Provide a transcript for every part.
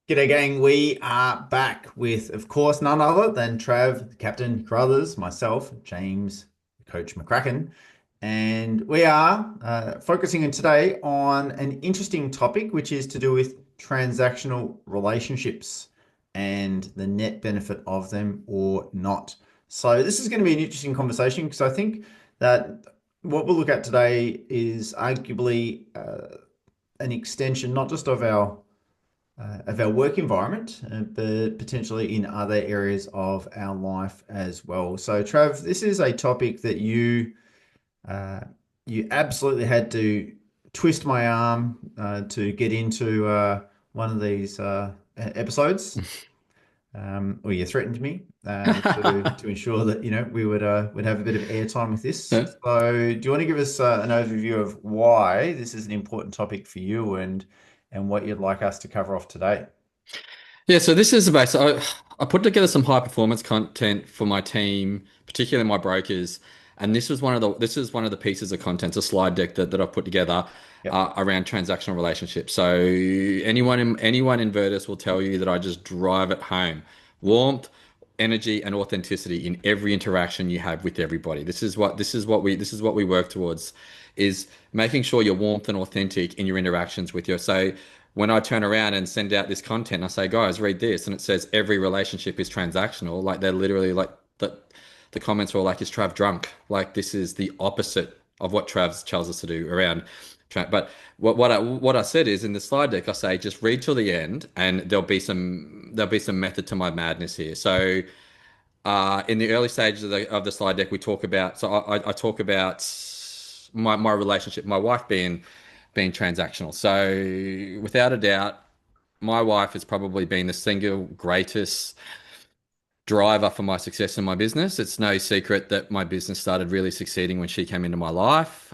G'day, gang. We are back with, of course, none other than Trav, the Captain Carruthers, myself, James, Coach McCracken. And we are focusing in today on an interesting topic, which is to do with transactional relationships and the net benefit of them or not. So, this is going to be an interesting conversation because I think that what we'll look at today is arguably an extension, not just of our work environment, but potentially in other areas of our life as well. So, Trav, this is a topic that uh, you absolutely had to twist my arm to get into one of these episodes, or you threatened me to ensure that we would have a bit of airtime with this. So, do you want to give us an overview of why this is an important topic for you and what you'd like us to cover off today? Yeah, so this is about I put together some high performance content for my team, particularly my brokers, and this is one of the pieces of content, a slide deck that I've put together Yep. around transactional relationships. So anyone in Vertus will tell you that I just drive it home. Warmth, energy, and authenticity in every interaction you have with everybody. This is what we work towards, is making sure you're warmth and authentic in your interactions with your. So when I turn around and send out this content, I say, guys, read this, and it says every relationship is transactional. Like they're literally like the comments were like, is Trav drunk? Like this is the opposite of what Trav tells us to do around. But what I said is in the slide deck, I say just read till the end, and there'll be some method to my madness here. So in the early stages of the slide deck, we talk about. So I talk about my relationship, my wife being transactional. So without a doubt, my wife has probably been the single greatest driver for my success in my business. It's no secret that my business started really succeeding when she came into my life.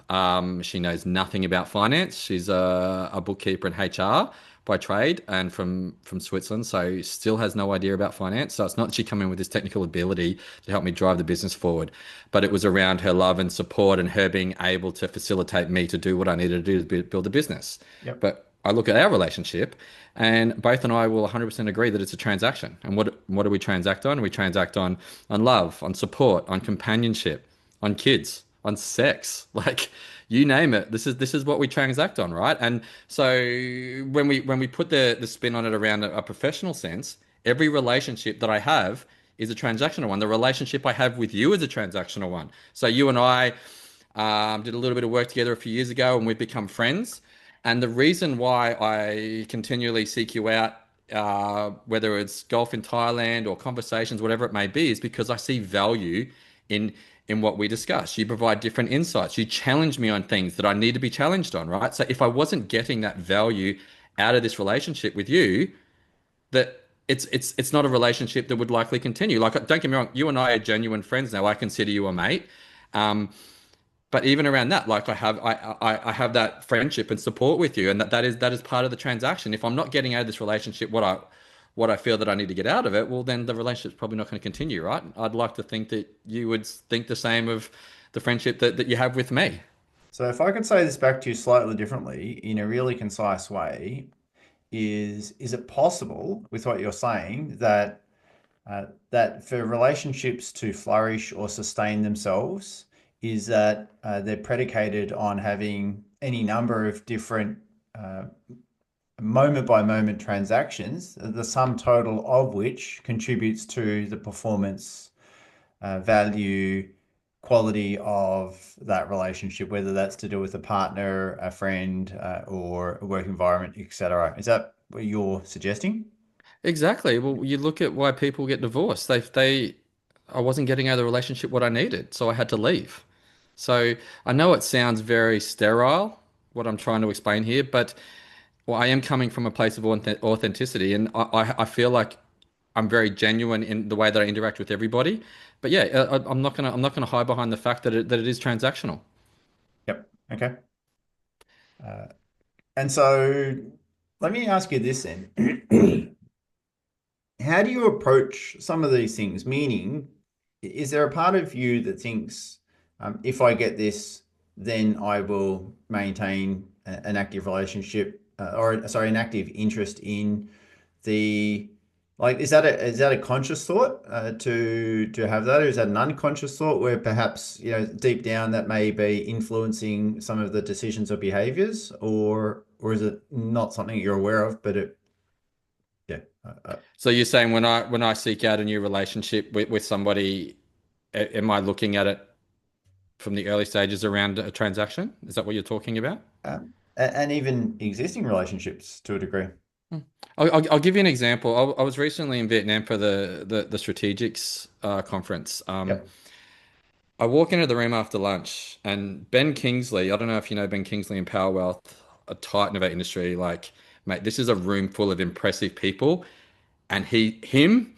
She knows nothing about finance. She's a bookkeeper in HR by trade and from Switzerland, so still has no idea about finance. So it's not that she come in with this technical ability to help me drive the business forward, but it was around her love and support and her being able to facilitate me to do what I needed to do to build a business. Yep. But I look at our relationship, and both and I will 100% agree that it's a transaction. And what do we transact on? We transact on love, on support, on companionship, on kids, on sex, like you name it. This is what we transact on, right? And so when we put the spin on it around a professional sense, every relationship that I have is a transactional one. The relationship I have with you is a transactional one. So you and I did a little bit of work together a few years ago, and we've become friends. And the reason why I continually seek you out, whether it's golf in Thailand or conversations, whatever it may be, is because I see value in in what we discuss. You provide different insights. You challenge me on things that I need to be challenged on, right? So if I wasn't getting that value out of this relationship with you, that it's not a relationship that would likely continue. Like, don't get me wrong, you and I are genuine friends now. I consider you a mate. Um, but even around that, like I have that friendship and support with you, and that is part of the transaction. If I'm not getting out of this relationship what I feel that I need to get out of it, well then the relationship's probably not going to continue, right? I'd like to think that you would think the same of the friendship that you have with me. So if I could say this back to you slightly differently in a really concise way, is it possible with what you're saying that for relationships to flourish or sustain themselves, is that they're predicated on having any number of different uh, moment by moment transactions, the sum total of which contributes to the performance, value, quality of that relationship, whether that's to do with a partner, a friend, or a work environment, etc. Is that what you're suggesting? Exactly. Well, you look at why people get divorced. They I wasn't getting out of the relationship what I needed, so I had to leave. So I know it sounds very sterile, what I'm trying to explain here, but well, I am coming from a place of authenticity, and I feel like I'm very genuine in the way that I interact with everybody. But yeah, I'm not gonna hide behind the fact that it is transactional. Yep. Okay. Uh, and so let me ask you this then. How do you approach some of these things? Meaning, is there a part of you that thinks, if I get this, then I will maintain an active relationship, or sorry, an active interest in the like is that a conscious thought to have that, or is that an unconscious thought where perhaps deep down that may be influencing some of the decisions or behaviors, or is it not something you're aware of, but it yeah So you're saying when I seek out a new relationship with somebody, am I looking at it from the early stages around a transaction? Is that what you're talking about? and even existing relationships to a degree. Hmm. I'll give you an example. I was recently in Vietnam for the Strategics conference. Yep. I walk into the room after lunch, and Ben Kingsley, I don't know if you know Ben Kingsley in Power Wealth, a titan of our industry. Like, mate, this is a room full of impressive people, and him,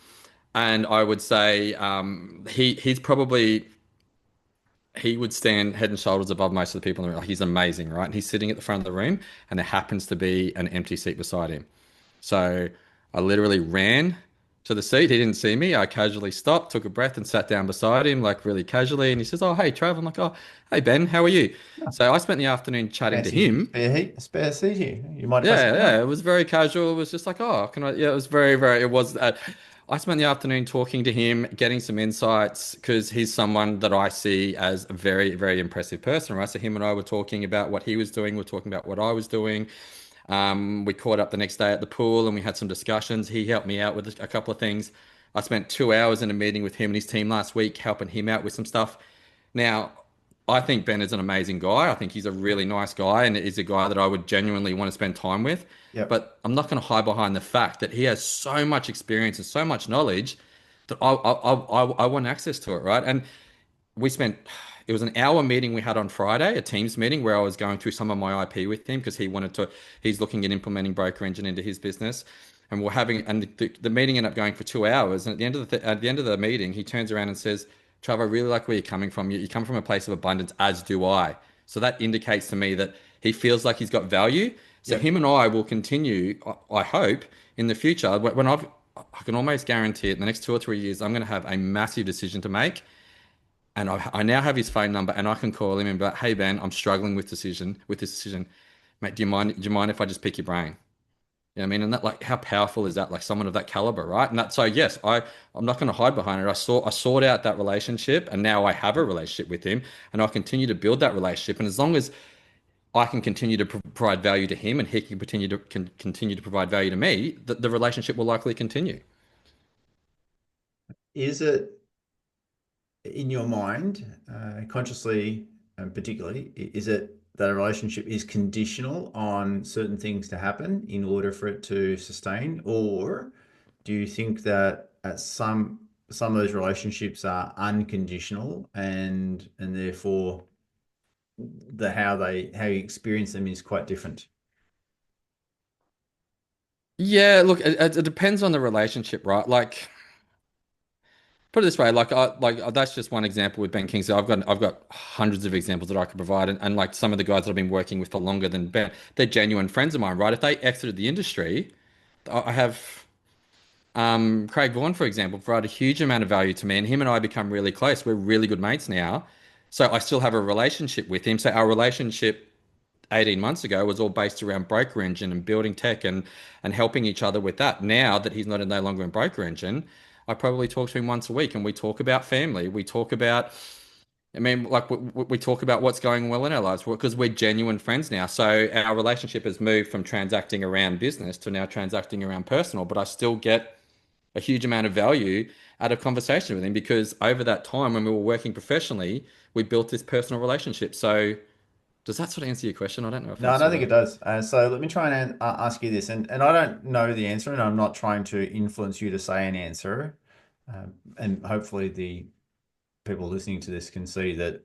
and I would say he's probably he would stand head and shoulders above most of the people in the room. Like, he's amazing, right? And he's sitting at the front of the room, and there happens to be an empty seat beside him. So I literally ran to the seat. He didn't see me. I casually stopped, took a breath, and sat down beside him, like really casually. And he says, "Oh, hey, Trav." I'm like, "Oh, hey, Ben, how are you?" So I spent the afternoon chatting to Fancy him. spare seat here. You mind if I sit Yeah, yeah, down? it was very casual. It was just like, "Oh, can I?" Yeah, it was very, very. It was. I spent the afternoon talking to him, getting some insights because he's someone that I see as a very, very impressive person, right? So him and I were talking about what he was doing. We're talking about what I was doing. We caught up the next day at the pool and we had some discussions. He helped me out with a couple of things. I spent 2 hours in a meeting with him and his team last week, helping him out with some stuff. Now, I think Ben is an amazing guy. I think he's a really nice guy and is a guy that I would genuinely want to spend time with. Yep. But I'm not going to hide behind the fact that he has so much experience and so much knowledge that I want access to it, right? And we spent it was an hour meeting we had on Friday, a Teams meeting where I was going through some of my IP with him because he's looking at implementing Broker Engine into his business. And the meeting ended up going for 2 hours. And at the end of the meeting, he turns around and says, "Trav, I really like where you're coming from. You come from a place of abundance, as do I." So that indicates to me that he feels like he's got value. So Yep. him and I will continue, I hope, in the future. I can almost guarantee it in the next 2 or 3 years, I'm going to have a massive decision to make and I now have his phone number and I can call him and be like, "Hey Ben, I'm struggling with this decision. Mate, do you mind if I just pick your brain?" You know what I mean? And that, like, how powerful is that? Like, someone of that caliber, right? And that, so yes, I'm not going to hide behind it. I sought out that relationship and now I have a relationship with him and I'll continue to build that relationship. And as long as I can continue to provide value to him and he can continue to provide value to me, the relationship will likely continue. Is it in your mind, consciously and particularly, is it that a relationship is conditional on certain things to happen in order for it to sustain, or do you think that at some of those relationships are unconditional and therefore how you experience them is quite different? Yeah, look, it depends on the relationship, right? Like, put it this way, that's just one example with Ben Kingsley. I've got hundreds of examples that I could provide, and like some of the guys that I've been working with for longer than Ben, they're genuine friends of mine, right? If they exited the industry, I have Craig Vaughan, for example, provided a huge amount of value to me, and him and I become really close. We're really good mates now, so I still have a relationship with him. So our relationship 18 months ago was all based around Broker Engine and building tech and helping each other with that. Now that he's not no longer in Broker Engine, I probably talk to him once a week and we talk about family. We talk about, I mean, like we talk about what's going well in our lives because we're genuine friends now. So our relationship has moved from transacting around business to now transacting around personal, but I still get a huge amount of value out of conversation with him because over that time when we were working professionally, we built this personal relationship. So does that sort of answer your question? I don't know if No, I that don't sort think of. it does. So let me try and ask you this, and I don't know the answer, and I'm not trying to influence you to say an answer. And hopefully the people listening to this can see that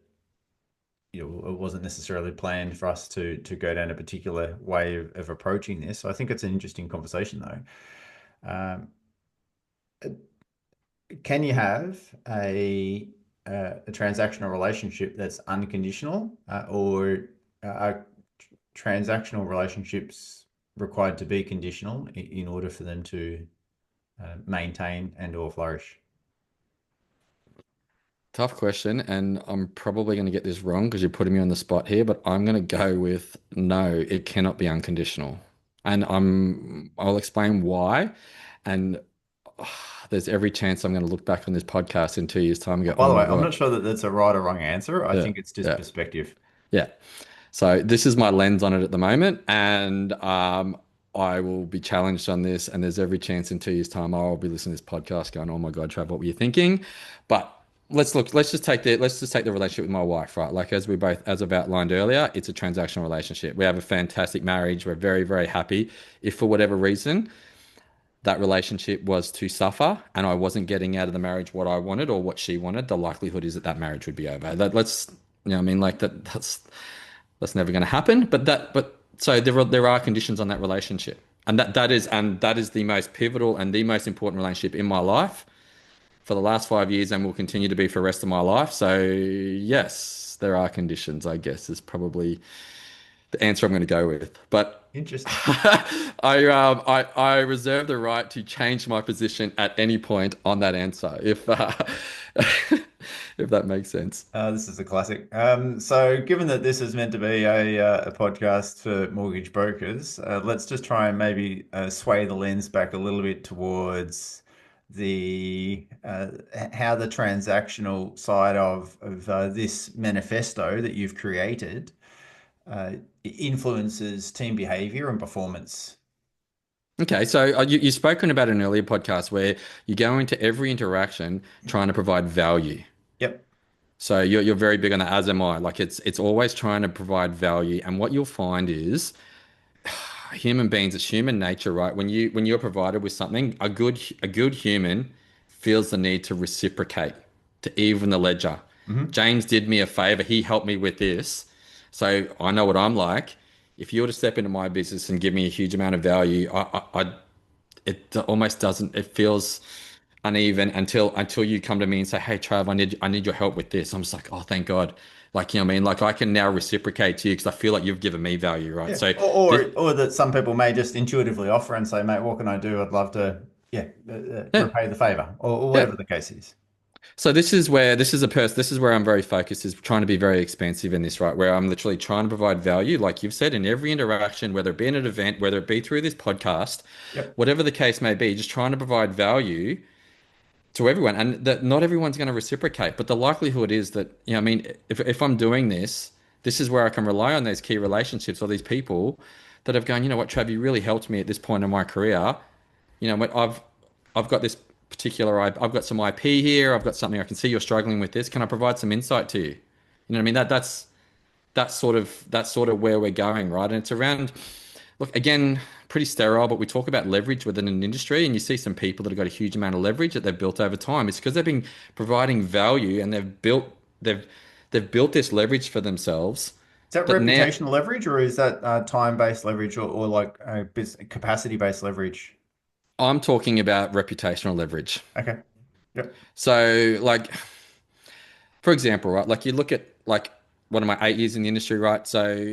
it wasn't necessarily planned for us to go down a particular way of approaching this. So I think it's an interesting conversation, though. Um, can you have a transactional relationship that's unconditional, or are transactional relationships required to be conditional in order for them to maintain and or flourish? Tough question, and I'm probably going to get this wrong because you're putting me on the spot here, but I'm going to go with no, it cannot be unconditional. and I'll explain why. And there's every chance I'm going to look back on this podcast in 2 years' time and go, By "Oh the way, my I'm God, not sure that that's a right or wrong answer. I yeah, think it's just yeah, perspective. yeah." So this is my lens on it at the moment, and I will be challenged on this. And there's every chance in 2 years' time I'll be listening to this podcast, going, "Oh my God, Trav, what were you thinking?" But let's look. Let's just take the relationship with my wife, right? Like as we both, as I've outlined earlier, it's a transactional relationship. We have a fantastic marriage. We're very, very happy. If for whatever reason that relationship was to suffer and I wasn't getting out of the marriage what I wanted or what she wanted, the likelihood is that that marriage would be over. That let's, I mean, like that's never going to happen. But so there are conditions on that relationship, and that is the most pivotal and the most important relationship in my life for the last 5 years, and will continue to be for the rest of my life. So yes, there are conditions, I guess, is probably the answer I'm going to go with. But Interesting. I reserve the right to change my position at any point on that answer, if if that makes sense. This is a classic. So, given that this is meant to be a podcast for mortgage brokers, let's just try and maybe sway the lens back a little bit towards the how the transactional side of this manifesto that you've created influences team behavior and performance. Okay, so you've spoken about an earlier podcast where you go into every interaction trying to provide value. Yep. So you're very big on that, as am I. Like it's always trying to provide value, and what you'll find is human beings, it's human nature, right? When you're provided with something, a good human feels the need to reciprocate, to even the ledger. Hmm. James did me a favor. He helped me with this. So I know what I'm like. If you were to step into my business and give me a huge amount of value, it almost doesn't, it feels uneven until you come to me and say, "Hey Trav, I need your help with this." I'm just like, "Oh, thank God." Like, you know what I mean? Like I can now reciprocate to you because I feel like you've given me value, right? Yeah. So Or, this, or that some people may just intuitively offer and say, mate, what can I do? I'd love to, yeah, yeah, repay the favor, or yeah. whatever the case is. So this is where I'm very focused, is trying to be very expansive in this, right? Where I'm literally trying to provide value, like you've said, in every interaction, whether it be in an event, whether it be through this podcast, Yep. whatever the case may be, just trying to provide value to everyone, and that not everyone's going to reciprocate, but the likelihood is that, you know, I mean, if I'm doing this, this is where I can rely on those key relationships or these people that have gone, you know what, Trav, you really helped me at this point in my career. You know, I've got this particular, I've got some IP here. I've got something, I can see you're struggling with this. Can I provide some insight to you? You know what I mean? That's sort of where we're going, right? And it's around, look, again, pretty sterile, but we talk about leverage within an industry, and you see some people that have got a huge amount of leverage that they've built over time. It's because they've been providing value, and they've built this leverage for themselves Is that that now reputational leverage, or is that time-based leverage, or like capacity-based leverage? I'm talking about reputational leverage. Okay. Yep. So, like, for example, right, like you look at like one of my 8 years in the industry, right? So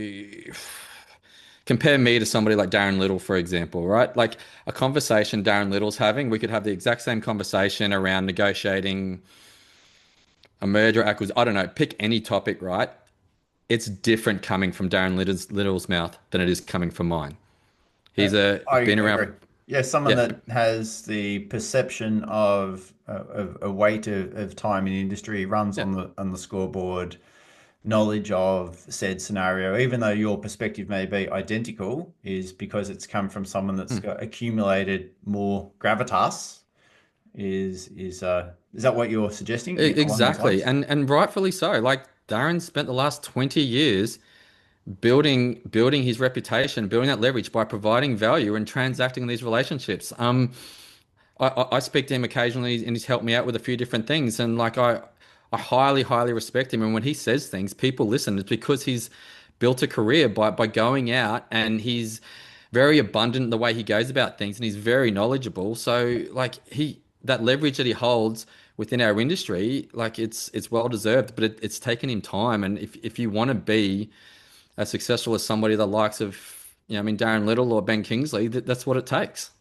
compare me to somebody like Darren Little, for example, right? Like a conversation Darren Little's having, we could have the exact same conversation around negotiating a merger acquisition. I don't know, pick any topic, right? It's different coming from Little's mouth than it is coming from mine. Uh, He's I been around. agree. Yeah, someone Yeah, that has the perception of a weight of time in industry, runs yeah. on the scoreboard, knowledge of said scenario, even though your perspective may be identical, is because it's come from someone that's Hmm. got accumulated more gravitas. Is that what you're suggesting along those Exactly. lines? And rightfully so. Like Darren spent the last 20 years building his reputation, building that leverage by providing value and transacting these relationships. I speak to him occasionally, and he's helped me out with a few different things, and like I highly respect him. And when he says things, people listen. It's because he's built a career by going out, and he's very abundant in the way he goes about things, and he's very knowledgeable. So like that leverage that he holds within our industry, like it's well deserved, but it's taken him time. And if you want to be as successful as somebody the likes of, you know, I mean, Darren Little or Ben Kingsley, that's what it takes.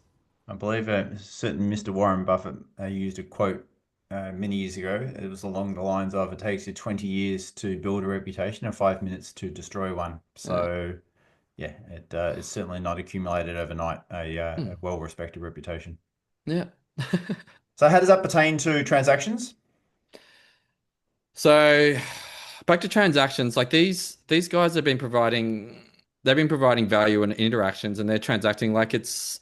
I believe certain Mr. Warren Buffett used a quote many years ago. It was along the lines of, "It takes you 20 years to build a reputation and 5 minutes to destroy one." Yeah. So yeah, it's certainly not accumulated overnight, Hmm. a well-respected reputation. Yeah. So how does that pertain to transactions? So back to transactions, like these guys have been providing they've been providing value in interactions and they're transacting like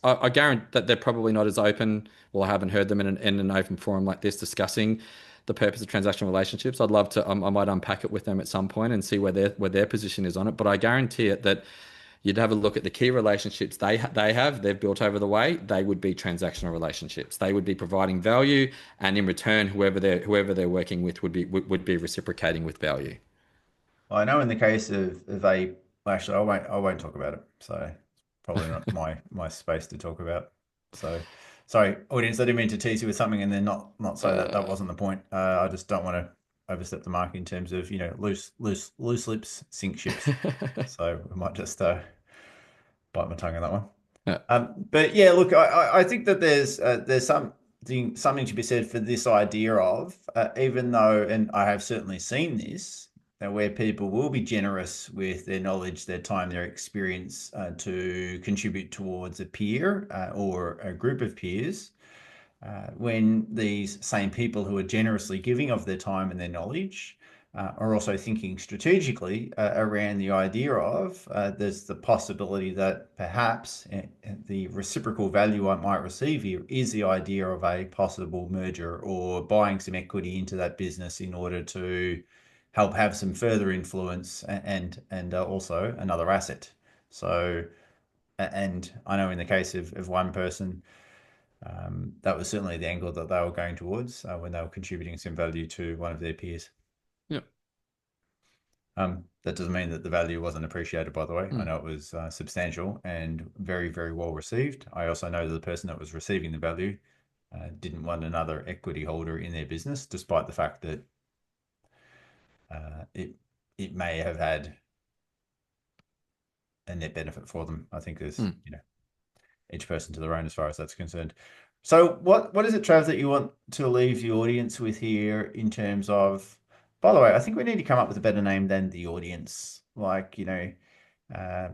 I guarantee that they're probably not as open. Well, I haven't heard them in an open forum like this discussing the purpose of transactional relationships. I'd love to I might unpack it with them at some point and see where their position is on it. But I guarantee it that you'd have a look at the key relationships they've built over the way. They would be transactional relationships. They would be providing value, and in return, whoever they're working with would be reciprocating with value. I know in the case of a, well, actually, I won't talk about it. So it's probably not my space to talk about. So sorry, audience, I didn't mean to tease you with something and then not say that that Uh, wasn't the point. I just don't want to overstep the mark in terms of, loose lips sink ships. So we might just bite my tongue on that one. yeah. But yeah, look, I think that there's something to be said for this idea of, even though, and I have certainly seen this, where people will be generous with their knowledge, their time, their experience, to contribute towards a peer, or a group of peers, when these same people who are generously giving of their time and their knowledge, are also thinking strategically, around the idea of, there's the possibility that perhaps, the reciprocal value I might receive here is the idea of a possible merger or buying some equity into that business in order to help have some further influence and also another asset. So, and I know in the case of one person, that was certainly the angle that they were going towards, when they were contributing some value to one of their peers. Yeah. That doesn't mean that the value wasn't appreciated, by the way. I Mm. know it was, substantial and very, very well received. I also know that the person that was receiving the value, didn't want another equity holder in their business, despite the fact that, it may have had a net benefit for them. I think there's, Mm. each person to their own as far as that's concerned. So what is it, Trav, that you want to leave the audience with here in terms of, by the way, I think we need to come up with a better name than the audience. Like, uh,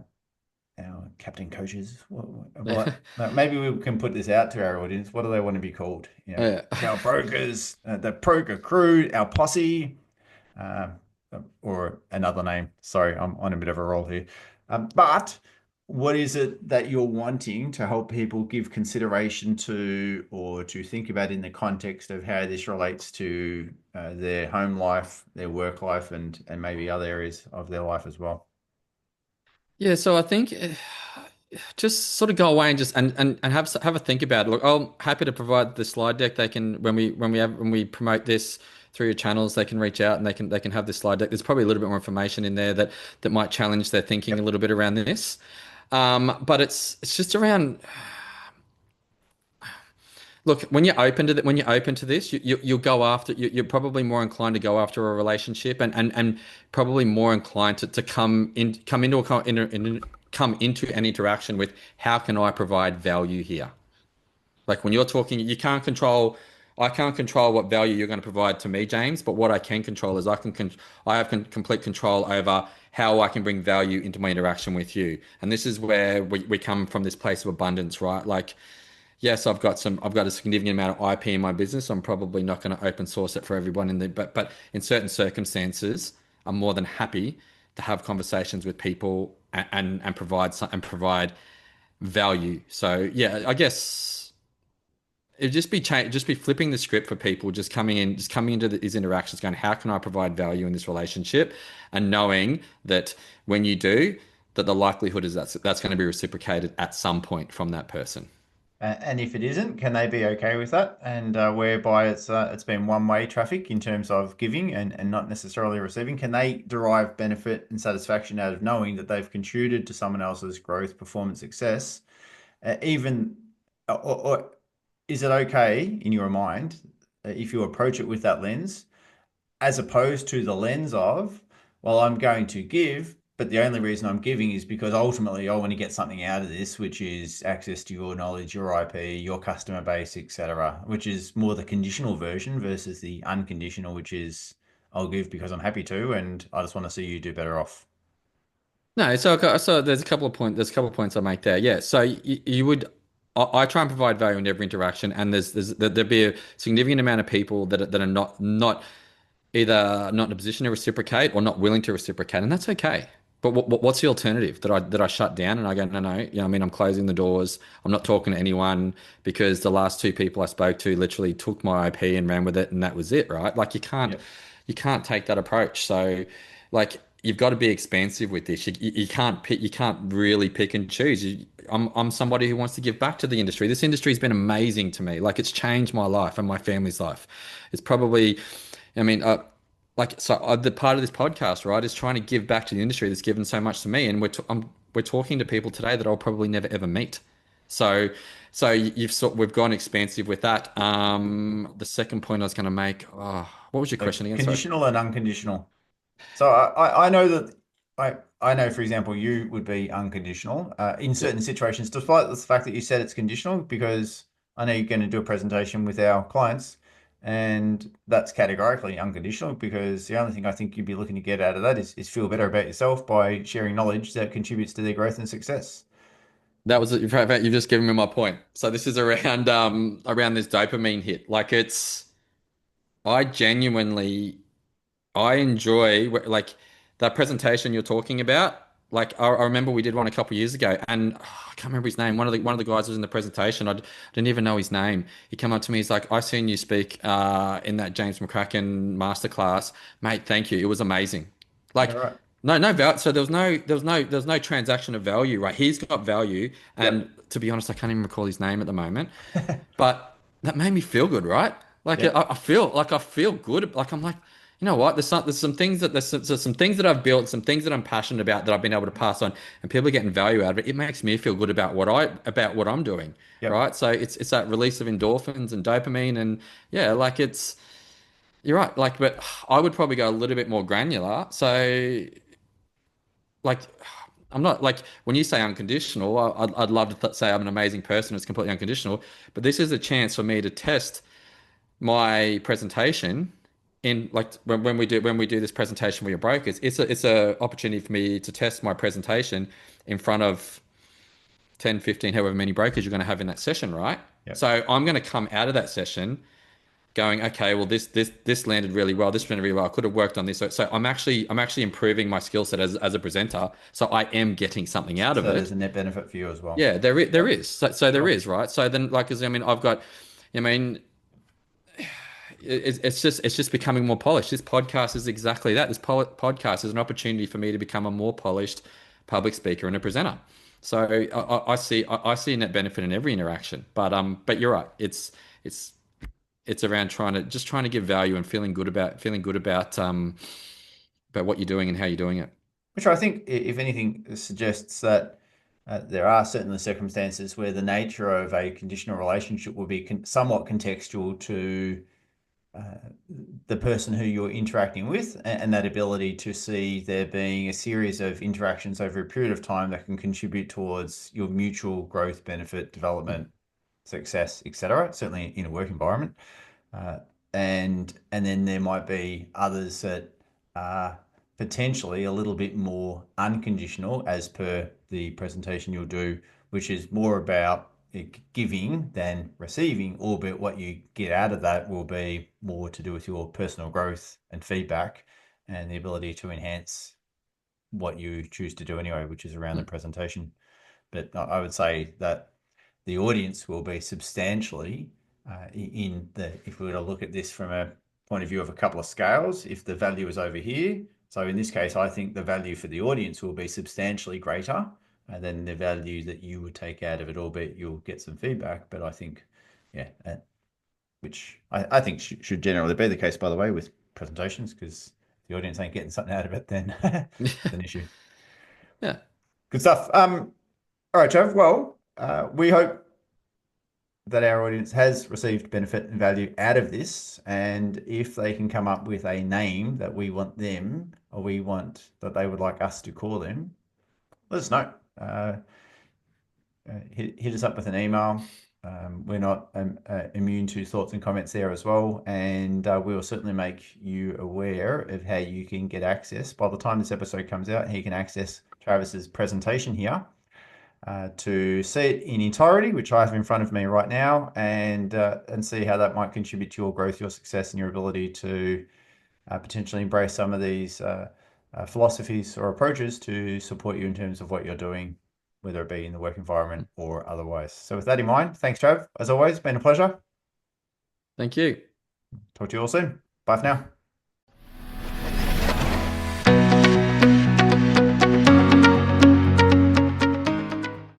our captain coaches. Maybe we can put this out to our audience. What do they want to be called? Yeah. Our brokers, the broker crew, our posse, um, or another name. Sorry, I'm on a bit of a roll here. But what is it that you're wanting to help people give consideration to or to think about in the context of how this relates to, their home life, their work life, and maybe other areas of their life as well? Yeah, so I think just sort of go away and just and have a think about it. Look, I'm happy to provide the slide deck. They can when we promote this through your channels, they can reach out and they can have this slide deck. There's probably a little bit more information in there that might challenge their thinking a Yep. little bit around this. But it's just around. Look, when you're open to this, you'll go after. You're probably more inclined to go after a relationship, and probably more inclined to come into come into an interaction with how can I provide value here? Like when you're talking, you can't control. I can't control what value you're going to provide to me, James. But what I can control is I have complete control over how I can bring value into my interaction with you. And this is where we come from this place of abundance, right? Like yes, I've got a significant amount of IP in my business. I'm probably not going to open source it for everyone but in certain circumstances, I'm more than happy to have conversations with people and provide value. So yeah, I guess it'd just be flipping the script for people, just coming into these interactions, going, how can I provide value in this relationship, and knowing that when you do, that the likelihood is that's going to be reciprocated at some point from that person. And if it isn't, can they be okay with that? And, whereby it's been one-way traffic in terms of giving and not necessarily receiving, can they derive benefit and satisfaction out of knowing that they've contributed to someone else's growth, performance, success, even, or is it okay in your mind, if you approach it with that lens, as opposed to the lens of, well, I'm going to give, but the only reason I'm giving is because ultimately I want to get something out of this, which is access to your knowledge, your IP, your customer base, etc., which is more the conditional version versus the unconditional, which is I'll give because I'm happy to, and I just want to see you do better off. No, so there's a couple of points I make there. Yeah, so you would I try and provide value in every interaction, and there'd be a significant amount of people that are not either not in a position to reciprocate or not willing to reciprocate, and that's okay. But what's the alternative? That I shut down and I go, no, no, I mean, I'm closing the doors. I'm not talking to anyone because the last two people I spoke to literally took my IP and ran with it, and that was it, right? Like Yep. you can't take that approach. So, like, you've got to be expansive with this. You can't pick, you can't really pick and choose. I'm somebody who wants to give back to the industry. This industry has been amazing to me. Like, it's changed my life and my family's life. It's probably, I mean, the part of this podcast, right, is trying to give back to the industry that's given so much to me, and we're talking to people today that I'll probably never ever meet. So, we've gone expansive with that. The second point I was going to make, what was your So question again? Sorry. conditional and unconditional. So I know that I know, for example, you would be unconditional in Yep. certain situations, despite the fact that you said it's conditional, because I know you're going to do a presentation with our clients, and that's categorically unconditional because the only thing I think you'd be looking to get out of that is feel better about yourself by sharing knowledge that contributes to their growth and success. That was it. In fact, you've just given me my point. So this is around around this dopamine hit. Like I genuinely I enjoy like that presentation you're talking about. Like I remember we did one a couple of years ago, and I can't remember his name. One of the guys was in the presentation. Didn't even know his name. He came up to me. He's like, "I seen you speak in that James McCracken masterclass, mate. Thank you. It was amazing." Yeah, Like right. no value. So there was no transaction of value, right? He's got value, and Yep. to be honest, I can't even recall his name at the moment. But that made me feel good, right? Like Yep. I feel good. Like I'm like, you know what? There's some things that there's some things that I've built, some things that I'm passionate about that I've been able to pass on, and people are getting value out of it. It makes me feel good about what I'm doing, Yep. right? So it's that release of endorphins and dopamine, and yeah, like it's you're right. Like, but I would probably go a little bit more granular. So like. I'm not like when you say unconditional, I'd love to say I'm an amazing person. It's completely unconditional, but this is a chance for me to test my presentation in like when we do this presentation with your brokers, it's a opportunity for me to test my presentation in front of 10, 15, however many brokers you're going to have in that session, right? Yep. So I'm going to come out of that session going, okay, well this landed really well, this landed really well. I could have worked on this. So I'm actually improving my skill set as a presenter. So I am getting something out of So there's it. a net benefit for you as well. Yeah, there Yep. is. So there Sure. is, right? So then like, 'cause, I mean, I've got, I mean, it's just becoming more polished. This podcast is exactly that. This podcast is an opportunity for me to become a more polished public speaker and a presenter. So I see a net benefit in every interaction. But you're right. It's it's around trying to give value and feeling good about what you're doing and how you're doing it. Which I think, if anything, suggests that there are certainly circumstances where the nature of a conditional relationship will be somewhat contextual to uh, the person who you're interacting with, and that ability to see there being a series of interactions over a period of time that can contribute towards your mutual growth, benefit, development, success, etc. Certainly in a work environment. Uh, and then there might be others that are potentially a little bit more unconditional as per the presentation you'll do, which is more about giving than receiving, albeit what you get out of that will be more to do with your personal growth and feedback and the ability to enhance what you choose to do anyway, which is around the Mm. presentation. But I would say that the audience will be substantially in the, if we were to look at this from a point of view of a couple of scales, if the value is over here. So in this case, I think the value for the audience will be substantially greater than the value that you would take out of it, albeit you'll get some feedback. But I think, yeah, which I think should generally be the case, by the way, with presentations, because the audience ain't getting something out of it, then it's an issue. Yeah. Good stuff. All right, Trev. Well, we hope that our audience has received benefit and value out of this. And if they can come up with a name that we want them, or we want that they would like us to call them, let us know. Hit us up with an email. We're not immune to thoughts and comments there as well. And we will certainly make you aware of how you can get access. By the time this episode comes out, how you can access Travis's presentation here to see it in entirety, which I have in front of me right now, and see how that might contribute to your growth, your success, and your ability to potentially embrace some of these philosophies or approaches to support you in terms of what you're doing, whether it be in the work environment or otherwise. So with that in mind, thanks, Trav. As always, been a pleasure. Thank you. Talk to you all soon. Bye for now.